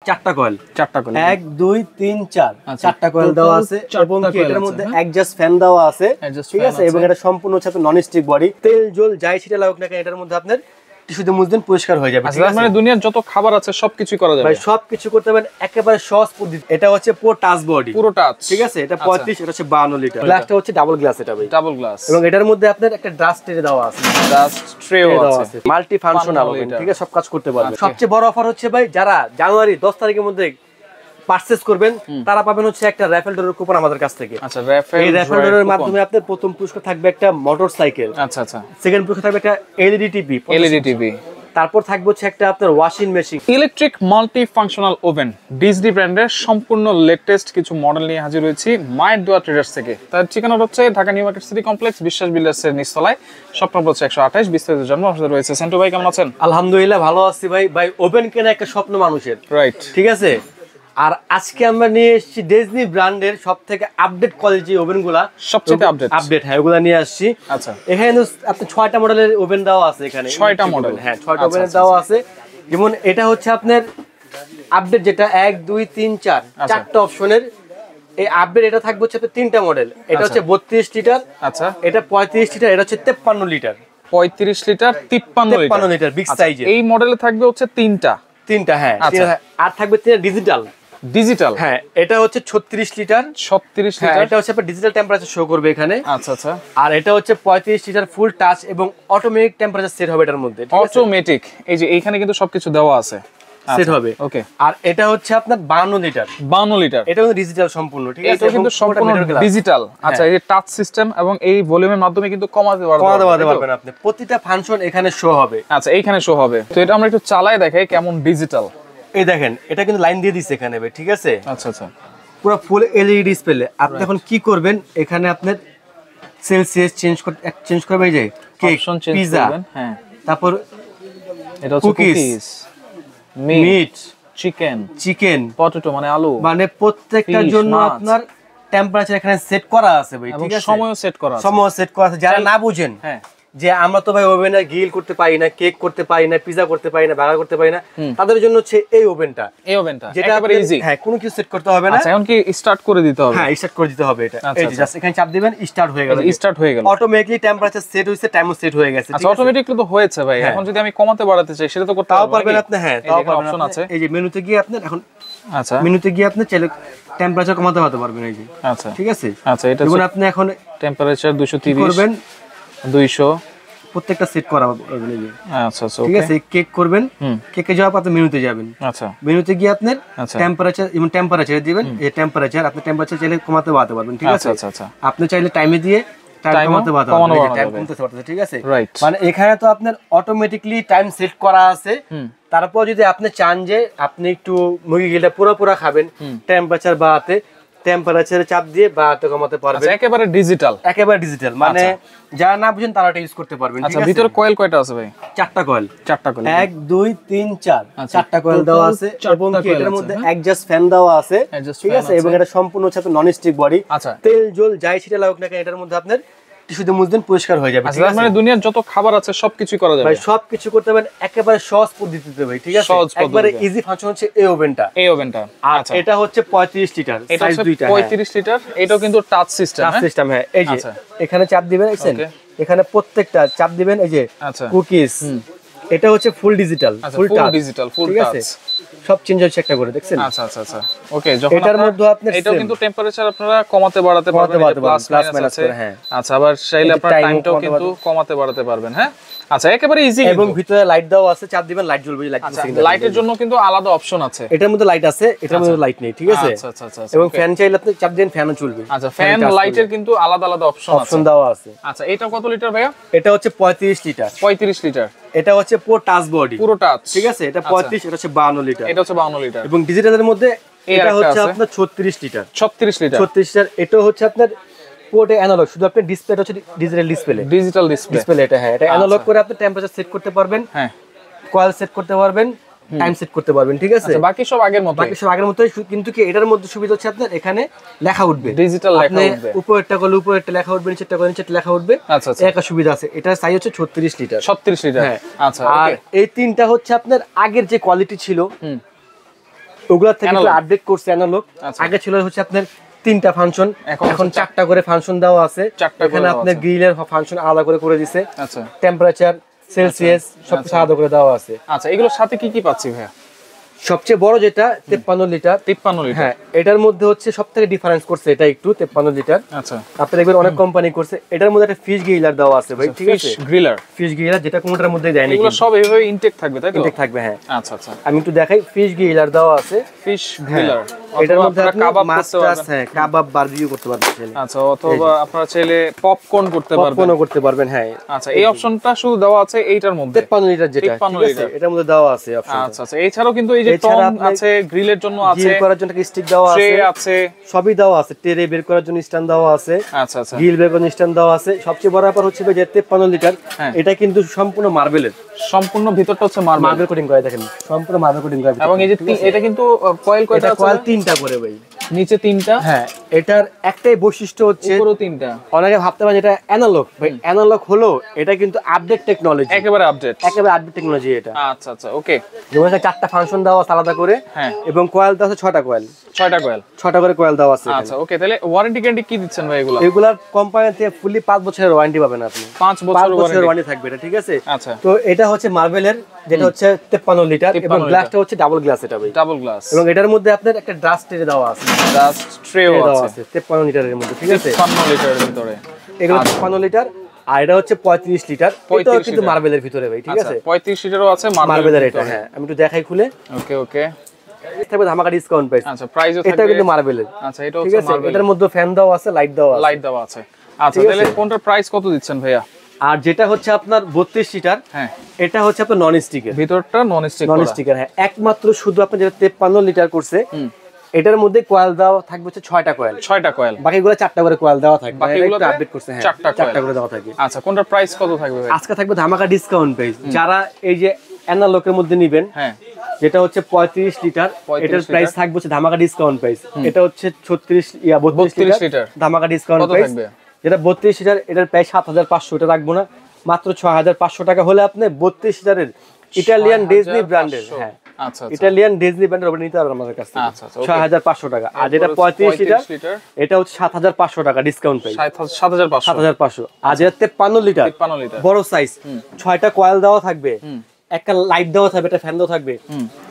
চারটা কয়েল 1 2 3 4 চারটা কয়েল দেওয়া আছে এবং এটার মধ্যে অ্যাডজাস্ট ফ্যান দেওয়া আছে, ঠিক আছে। এবং এটা সম্পূর্ণ হচ্ছে নন স্টিক বডি, তেল জল যাই সেটা লাগুক না কেন এটার মধ্যে আপনার টিস্যুতে মুছবেন পরিষ্কার হয়ে যাবে, ঠিক আছে। মানে দুনিয়ার যত খাবার আছে সবকিছু করা যাবে ভাই, সবকিছু করতে পারেন একেবারে সহজ পদ্ধতি। এটা হচ্ছে পুরো টাচ বডি, পুরো টাচ, ঠিক আছে। এটা 35, এটা হচ্ছে 52 লিটার। গ্লাসটা হচ্ছে ডাবল গ্লাস, এটা ভাই ডাবল গ্লাস। এবং এটার মধ্যে আপনার একটা ডাস্ট ট্রে দেওয়া আছে, ডাস্ট ট্রেও আছে, মাল্টি ফাংশনাল, ঠিক আছে, সব কাজ করতে পারবেন। সবচেয়ে বড় অফার হচ্ছে ভাই, যারা জানুয়ারি 10 তারিখের মধ্যে পারচেজ করবেন তারা পাবেন হচ্ছে একটা রাফেল ডোরের কুপন আমাদের কাছ থেকে। আচ্ছা, রাফেল ডোরের মাধ্যমে আপনার প্রথম পুরস্কার থাকবে একটা মোটরসাইকেল, আচ্ছা আচ্ছা। সেকেন্ড পুরস্কার থাকবে একটা এলইডি টিভি, তারপর থাকবে হচ্ছে একটা আপনার washing machine. Electric multi functional oven Disney ব্র্যান্ডের সম্পূর্ণ লেটেস্ট কিছু মডেল নিয়ে হাজির হয়েছি মায়ের দোয়া ট্রেডার্স থেকে। তার ঠিকানা হচ্ছে Dhaka new market city complex, বিশ্বাস বিল্ডার্সের নিচতলায়, শপ নম্বর হচ্ছে 128। বিস্তারিত জন্য আমাদের রয়েছে। সেন্টু ভাই কেমন আছেন? আলহামদুলিল্লাহ ভালো আছি ভাই। ভাই, ওভেন কেনা একটা স্বপ্ন মানুষের, রাইট, ঠিক আছে। আর আজকে আমরা নিয়ে এসেছি ডিজনি ব্র্যান্ডের সবথেকে আপডেট কোয়ালিটি ওভেনগুলা, সবচেয়ে আপডেট, হ্যাঁ, ওগুলা নিয়ে আসছি। আচ্ছা, এখানে আপনি 6টা মডেলের ওভেন দেওয়া আছে, এখানে 6টা মডেল, হ্যাঁ 6টা ওভেন দেওয়া আছে। যেমন এটা হচ্ছে আপনার আপডেট, যেটা 1 2 3 4 চারটা অপশনের এই আপডেট। এটা থাকবে হচ্ছে 3টা মডেল। এটা হচ্ছে 32 লিটার, আচ্ছা, এটা 35 লিটার, এটা হচ্ছে 53 লিটার। 35 লিটার 53 লিটার বিগ সাইজের। এই মডেলে থাকবে হচ্ছে তিনটা, হ্যাঁ। আর থাকবে ডিজিটাল, হ্যাঁ, এটা হচ্ছে 36 লিটার, এটা হচ্ছে আপনার ডিজিটাল টেম্পারেচার শো করবে এখানে, আচ্ছা আচ্ছা। আর এটা হচ্ছে 35 লিটার ফুল টাচ এবং অটোমেটিক টেম্পারেচার সেট হবে এটার মধ্যে, অটোমেটিক। এই যে এইখানে কিন্তু সবকিছু দেওয়া আছে, সেট হবে, ওকে। আর এটা হচ্ছে আপনার 52 লিটার, এটা কিন্তু ডিজিটাল সম্পূর্ণ, ঠিক আছে, এটা কিন্তু সম্পূর্ণ ডিজিটাল। আচ্ছা, এই যে টাচ সিস্টেম এবং এই ভলিউমের মাধ্যমে কিন্তু কমাতে পারবেন আপনি, প্রতিটা ফাংশন এখানে শো হবে। আচ্ছা, এইখানে শো হবে। তো এটা আমরা একটু চালায় দেখাই কেমন ডিজিটাল। এই দেখেন, এটা কিন্তু লাইন দিয়ে দিচ্ছে এখানে ভাই, ঠিক আছে। আচ্ছা আচ্ছা, পুরো ফুল এলইডি ডিসপ্লে। আপনি এখন কি করবেন, এখানে আপনার সেলসিয়াস চেঞ্জ করবে, এই যে কেক, পিজা, হ্যাঁ, তারপর এটা হচ্ছে কুকিজ, মিট, চিকেন, পটেটো মানে আলু, মানে প্রত্যেকটার জন্য আপনার টেম্পারেচার এখানে সেট করা আছে ভাই, ঠিক আছে। সময়ও সেট করা আছে। যারা না বুঝেন, হ্যাঁ, যে আমরা তো ভাই ওভেনে গ্রিল করতে পারি না, কেক করতে পারি না, পিজা করতে পারি না, বার্গার করতে পারি না, তাদের জন্য হচ্ছে এই ওভেনটা, যেটা একেবারে ইজি, হ্যাঁ, কোনো কিছু সেট করতে হবে না। আচ্ছা, এখন কি স্টার্ট করে দিতে হবে? হ্যাঁ, স্টার্ট করে দিতে হবে। এটা এই যে জাস্ট এখানে চাপ দিবেন, স্টার্ট হয়ে গেল, অটোমেটিক্যালি টেম্পারেচার সেট হইছে, টাইমও সেট হয়ে গেছে। আচ্ছা, অটোমেটিক্যালি তো হয়েছে ভাই। এখন যদি আমি কমাতে বাড়াতে চাই সেটা তো করতে পারবেন আপনি, হ্যাঁ, তাও অপশন আছে। এই যে মেনুতে গিয়ে আপনি এখন, আচ্ছা, মেনুতে গিয়ে আপনি চাইলে টেম্পারেচার কমাতে পারবেন, এই যে, আচ্ছা, ঠিক আছে। আচ্ছা, এটা যেমন আপনি এখন টেম্পারেচার 230 করবেন, 200 প্রত্যেকটা সেট করা হবে, আচ্ছা আচ্ছা, ঠিক আছে। কেক করবেন, কেকে যাওয়ার পর আপনি মেনুতে যাবেন, আচ্ছা, মেনুতে গিয়ে আপনার টেম্পারেচার দিবেন। এই টেম্পারেচার আপনি টেম্পারেচার চাইলে কমাতে বাড়াতে পারবেন, ঠিক আছে। আচ্ছা আচ্ছা, আপনি চাইলে টাইমে দিয়ে টাইম কমাতে পারবেন, টাইম কমাতে পারবেন, ঠিক আছে। মানে এখানে তো আপনার অটোমেটিক্যালি টাইম সেট করা আছে। তারপর যদি আপনি চান যে আপনি একটু মুরগি গিলটা পুরো খাবেন, টেম্পারেচার বাড়াতে, টেম্পারেচারে চাপ দিয়ে বাড়াতে কমাতে পারবেন। একেবারে ডিজিটাল, মানে যারা না বুঝেন তারা এটা ইউজ করতে পারবেন, ঠিক আছে। ভিতরে কয়েল কয়টা আছে ভাই? চারটা কয়েল 1 2 3 4 চারটা কয়েল দেওয়া আছে এবং এটার মধ্যে অ্যাডজাস্ট ফ্যান দেওয়া আছে, ঠিক আছে। এবং এটা সম্পূর্ণ হচ্ছে নন স্টিক বডি, তেল জল যাই সেটা লাগুক না কেন এটার মধ্যে আপনার টিস্যুতে মুছবেন পরিষ্কার হয়ে যাবে, ঠিক আছে। মানে দুনিয়ার যত খাবার আছে সবকিছু করা যাবে ভাই, সবকিছু করতে পারেন একেবারে সহজ পদ্ধতিতে ভাই, ঠিক আছে। একবারে ইজি ফাংশন হচ্ছে এই ওভেনটা। আচ্ছা, এটা হচ্ছে 35 লিটার, সাইজ দুইটা, 35 লিটার। এটাও কিন্তু টাচ সিস্টেম, হ্যাঁ। এই যে এখানে চাপ দিবেন, দেখছেন, এখানে প্রত্যেকটা চাপ দিবেন, এই যে কুকিজ, এটা হচ্ছে ফুল ডিজিটাল, ফুল টাচ, সব চেঞ্জ হচ্ছে একটা করে, দেখছেন। আচ্ছা আচ্ছা আচ্ছা, ওকে। যখন এটার মধ্যে আপনি এটাও কিন্তু টেম্পারেচার আপনারা কমাতে বাড়াতে পারবেন, প্লাস মাইনাস আছে, হ্যাঁ। আচ্ছা, আবার চাইলে আপনারা টাইমটাও কিন্তু কমাতে বাড়াতে পারবেন, হ্যাঁ। আচ্ছা, একেবারে ইজি। এবং ভিতরে লাইট দেওয়া আছে, চাপ দিবেন লাইট জ্বলবে, লাইটের জন্য কিন্তু আলাদা অপশন আছে। এটার মধ্যে লাইট আছে, এটার মধ্যে লাইট নেই, ঠিক আছে। আচ্ছা আচ্ছা, এবং ফ্যান চাইলে আপনি চাপ দেন, ফ্যানও চলবে। আচ্ছা, ফ্যান লাইটের কিন্তু আলাদা আলাদা অপশন দেওয়া আছে। আচ্ছা, এটা কত লিটার ভাইয়া? এটা হচ্ছে 35 লিটার, এটা হচ্ছে পুরো টাচ বডি, পুরো টাচ, ঠিক আছে। এটা 35, এটা হচ্ছে 52 লিটার, এটা হচ্ছে 52 লিটার। এবং ডিজিটালের মধ্যে এটা হচ্ছে আপনার 36 লিটার, এটা হচ্ছে আপনার পুরোটা অ্যানালগ, শুধু আপনার ডিসপ্লেটা হচ্ছে ডিজিটাল ডিসপ্লে, এটা, হ্যাঁ, এটা অ্যানালগ করে আপনি টেম্পারেচার সেট করতে পারবেন, হ্যাঁ, কয়েল সেট করতে পারবেন, টাইম সেট করতে পারবেন, ঠিক আছে। বাকি সব আগের মতোই, কিন্তু কি এটার মধ্যে সুবিধা হচ্ছে আপনার এখানে লেখা উঠবে, ডিজিটাল লেখা উঠবে, উপরেরটা করলে উপরেরটা লেখা উঠবে, নিচেরটা করলে নিচেরটা লেখা উঠবে। আচ্ছা আচ্ছা, একটা সুবিধা আছে। এটার সাইজ হচ্ছে 36 লিটার, হ্যাঁ। আচ্ছা, আর এই তিনটা হচ্ছে আপনার আগের যে কোয়ালিটি ছিল, ওগুলা থেকে আপডেট করছে অ্যানালগ। আগে ছিল হচ্ছে আপনার 3টা ফাংশন, এখন 4টা করে ফাংশন দেওয়া আছে। এখানে আপনার গ্রিলের ফাংশন আলাদা করে দিছে। আচ্ছা, টেম্পারেচার, সেলসিয়াস সবকিছু আলাদা করে দেওয়া আছে। আচ্ছা, এগুলোর সাথে কি কি পাচ্ছি ভাইয়া? সবচেয়ে বড় যেটা 53 লিটার। 53 লিটার, হ্যাঁ, এটার মধ্যে হচ্ছে সবথেকে ডিফারেন্স করছে এটা একটু 53 লিটার। আচ্ছা, আপনারা দেখবেন অনেক কোম্পানি করছে। এটার মধ্যে একটা ফিশ গ্রিলার দেওয়া আছে ভাই, ঠিক আছে? ফিশ গ্রিলার যেটা কোনটার মধ্যে দেয় না, এগুলো সব এইভাবে ইনটেক থাকবে তাই তো? ইনটেক থাকবে, হ্যাঁ। আচ্ছা আচ্ছা, আমি একটু দেখাই। ফিশ গ্রিলার দেওয়া আছে, ফিশ গ্রিলার। এটার মধ্যে আপনি কাবাব করতে পারবেন, হ্যাঁ, কাবাব বারবিকিউ করতে পারবেন। আচ্ছা, অথবা আপনারা চাইলে পপকর্ন করতে পারবেন। পপকর্নও করতে পারবেন, হ্যাঁ। আচ্ছা, এই অপশনটা শুধু দেওয়া আছে এইটার মধ্যে 53 লিটার যেটা, ঠিক আছে? এটার মধ্যে দেওয়া আছে অপশন। আচ্ছা আচ্ছা, এছাড়াও কিন্তু এই যে টং আছে, গ্রিলের জন্য আছে, গ্রিল করার জন্য স্টিক দেওয়া আছে, ট্রে আছে, সবই দেওয়া আছে। ট্রে বের করার জন্য স্ট্যান্ড দেওয়া আছে। আচ্ছা আচ্ছা, গ্রিল বের করার জন্য স্ট্যান্ড দেওয়া আছে। সবচেয়ে বড় ব্যাপার হচ্ছে যে 53 লিটার, এটা কিন্তু সম্পূর্ণ মার্বেলের, সম্পূর্ণ ভিতরটা হচ্ছে মার্বেল কোটিং করা, দেখেন সম্পূর্ণ মার্বেল কোটিং করা। এবং এই যে এটা কিন্তু কয়েল কয়টা আছে? কয়েল 3টা করে ভাই, নিচে 3টা। হ্যাঁ, এটার একটাই বৈশিষ্ট্য হচ্ছে উপরে 3টা। অনেকে ভাবতে পারেন এটা অ্যানালগ, ভাই অ্যানালগ হলো, এটা কিন্তু আপডেট টেকনোলজি, একেবারে আপডেট টেকনোলজি এটা। আচ্ছা আচ্ছা, ওকে। যেমন 4টা ফাংশন দেওয়া আছে আলাদা করে, হ্যাঁ, এবং কয়েল দেওয়া আছে 6টা কয়েল, 6টা করে কয়েল দেওয়া আছে। আচ্ছা, ওকে। তাহলে ওয়ারেন্টি গ্যারান্টি কি দিচ্ছেন ভাই এগুলা? এগুলা কোম্পানি থেকে ফুলি 5 বছরের ওয়ারেন্টি পাবেন আপনি। 5 বছরের ওয়ারেন্টি থাকবে এটা, ঠিক আছে? আচ্ছা, তো এটা হচ্ছে মার্বেলের, যেটা হচ্ছে 53 লিটার, এবং গ্লাসটা হচ্ছে ডাবল গ্লাস, এটা ভাই ডাবল গ্লাস। এবং এটার মধ্যে আপনার একটা ডাস্ট ট্রে দেওয়া আছে, ডাস্ট ট্রেও আছে 53 লিটারের মধ্যে, ঠিক আছে? 53 লিটারের ভিতরে এগুলো 53 লিটার, আর এটা হচ্ছে 35 লিটার। এটাও কিন্তু মার্বেলের ভিতরে ভাই, ঠিক আছে? 35 লিটারও আছে মার্বেলের এটা, হ্যাঁ। আমি একটু দেখাই খুলে। ওকে ওকে, থাকবে ধামাকা ডিসকাউন্ট প্রাইস। আচ্ছা, প্রাইসও থাকবে। এটা কিন্তু মার্বেলের। আচ্ছা, এটা হচ্ছে মার্বেল। এটার মধ্যে ফ্যান দেওয়া আছে, লাইট দেওয়া আছে। আচ্ছা, তাহলে কোনটার প্রাইস কত দিচ্ছেন ভাইয়া? আর যেটা হচ্ছে আপনার 32 লিটার, হ্যাঁ, এটা হচ্ছে আপনার নন স্টিকের, ভিতরটা নন স্টিকের, হ্যাঁ। একমাত্র শুধু আপনি যেটা 53 লিটার করছে, এটার মধ্যে কয়েল দেওয়া থাকবে হচ্ছে 6টা কয়েল, বাকিগুলো 4টা করে কয়েল দেওয়া থাকবে। বাকিগুলো আপডেট করছে, হ্যাঁ, 4টা করে দেওয়া থাকে। আচ্ছা, কোনটার প্রাইস কত থাকবে ভাই? আজকে থাকবে ধামাকা ডিসকাউন্ট প্রাইস। যারা এই যে অ্যানালগের মধ্যে নেবেন, হ্যাঁ, যেটা হচ্ছে 35 লিটার, এটার প্রাইস থাকবে হচ্ছে ধামাকা ডিসকাউন্ট প্রাইস। এটা হচ্ছে 32 লিটার ধামাকা ডিসকাউন্ট প্রাইস। যেটা 32 লিটার, এটার প্রাইস 7500, এটা রাখবো না, মাত্র 6500 টাকা হলে আপনি 32 লিটারের ইটালিয়ান ডিজনি ব্র্যান্ডের, হ্যাঁ, আচ্ছা, ইটালিয়ান ডিজনি ব্র্যান্ডের ওটা নিতে পারবেন আমাদের কাছ থেকে। আচ্ছা, 6500 টাকা। আর যেটা 35 লিটার, এটা হচ্ছে 7500 টাকা ডিসকাউন্ট প্রাইস, 7500। আর যেটা 53 লিটার বড় সাইজ, 6টা কয়েল দেওয়া থাকবে, একটা লাইট দেওয়া থাকবে, একটা ফ্যান দেওয়া থাকবে।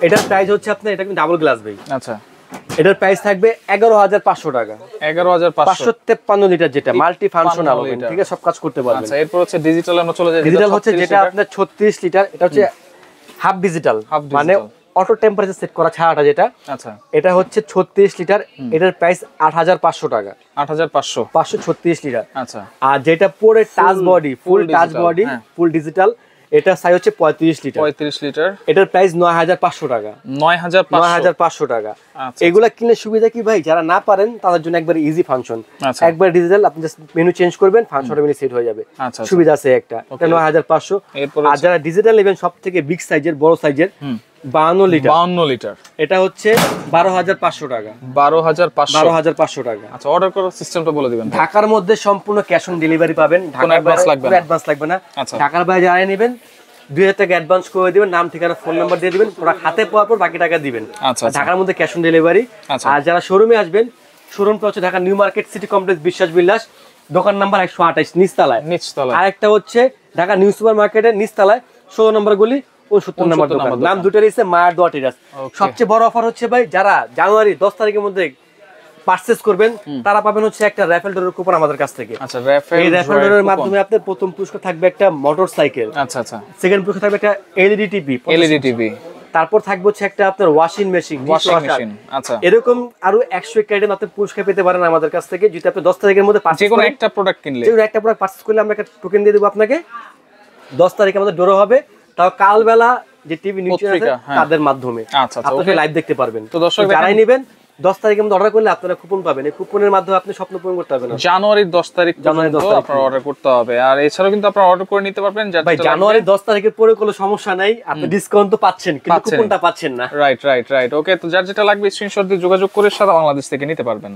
এটার প্রাইস হচ্ছে আপনার, এটা কিন্তু ডাবল গ্লাস ভাই। আচ্ছা, এটার প্রাইস থাকবে 11500 টাকা। 553 লিটার, যেটা মাল্টি ফাংশনাল, ঠিক আছে? সব কাজ করতে পারবেন। আচ্ছা, এরপর হচ্ছে ডিজিটাল, আমরা চলে যাই। ডিজিটাল হচ্ছে যেটা আপনার 36 লিটার, এটা হচ্ছে হাফ ডিজিটাল, মানে অটো টেম্পারেচার সেট করা ছাড়াটা যেটা। আচ্ছা, এটা হচ্ছে 36 লিটার, এটার প্রাইস 8500 টাকা। 536 লিটার। আচ্ছা, আর যেটা পরে টাচ বডি, ফুল টাচ বডি, ফুল ডিজিটাল, এটা সাইজ হচ্ছে 35 লিটার, এটার প্রাইস 9500 টাকা। 9500 টাকা। এগুলা কিনে সুবিধা কি ভাই, যারা না পারেন তাদের জন্য একবার ইজি ফাংশন, একবার ডিজিটাল, আপনি জাস্ট মেনু চেঞ্জ করবেন, ফাংশন মেনু সেট হয়ে যাবে। সুবিধা আছে একটা, এটা 9500। আর যারা ডিজিটাল নেবেন সবথেকে বিগ সাইজের, বড় সাইজের, 52 লিটার, এটা হচ্ছে 12500 টাকা। 12500 টাকা। আচ্ছা, অর্ডার করার সিস্টেমটা বলে দিবেন। ঢাকার মধ্যে সম্পূর্ণ ক্যাশ অন ডেলিভারি পাবেন, অ্যাডভান্স লাগবে না। ঢাকার বাইরে যারা নেবেন 2000 টাকা অ্যাডভান্স করে দিবেন, নাম ঠিকানা ফোন নাম্বার দিয়ে দিবেন, ওরা হাতে পাওয়ার পর বাকি টাকা দিবেন। ঢাকার মধ্যে ক্যাশ অন ডেলিভারি। আর যারা শোরুমে আসবেন, শোরুমটা হচ্ছে Dhaka new market city complex, বিশ্বাস বিলাস, দোকান নাম্বার 128, নিচতলায়। আরেকটা হচ্ছে ঢাকা নিউ সুপার মার্কেটের নিচতলায় 16 নম্বর গলি, 69 নম্বর দোকান। নাম দুটোরই আছে মায়ের দোয়া টেরাস। সবচেয়ে বড় অফার হচ্ছে ভাই, যারা জানুয়ারি 10 তারিখের মধ্যে পারচেজ করবেন, তারা পাবেন হচ্ছে একটা রাফেল ড্রয়ের কুপন আমাদের কাছ থেকে। আচ্ছা, এই রাফেল ড্রয়ের মাধ্যমে আপনার প্রথম পুরস্কার থাকবে একটা মোটরসাইকেল। আচ্ছা আচ্ছা, সেকেন্ড পুরস্কার থাকবে একটা এলইডি টিভি। তারপর থাকবে হচ্ছে একটা আপনার ওয়াশিং মেশিন। আচ্ছা, এরকম আরো 100 আইটেম আপনি পুরস্কার পেতে পারেন আমাদের কাছ থেকে, যদি আপনি 10 তারিখের মধ্যে যে কোনো একটা প্রোডাক্ট কিনলে, যে কোনো একটা প্রোডাক্ট পারচেজ করলে আমরা একটা টোকেন দিয়ে দেব আপনাকে। 10 তারিখে আমাদের ড্র হবে, তাও কালবেলা যে টিভি নিচে আছে তাদের মাধ্যমে আপনি লাইভ দেখতে পারবেন। তো দর্শক যারাই নেবেন 10 তারিখের মধ্যে অর্ডার করলে আপনারা কুপন পাবেন। এই কুপনের মাধ্যমে আপনি স্বপ্ন পূরণ করতে পারবেন। জানুয়ারির 10 তারিখ আপনারা অর্ডার করতে হবে। আর এছাড়াও কিন্তু আপনারা অর্ডার করে নিতে পারবেন। ভাই, জানুয়ারি 10 তারিখের পরে কোনো সমস্যা নাই, আপনি ডিসকাউন্ট তো পাচ্ছেন, কিন্তু কুপনটা পাচ্ছেন না। রাইট। ওকে, তো যার যেটা লাগবে স্ক্রিনশট দিয়ে যোগাযোগ করে সারা বাংলাদেশ থেকে নিতে পারবেন।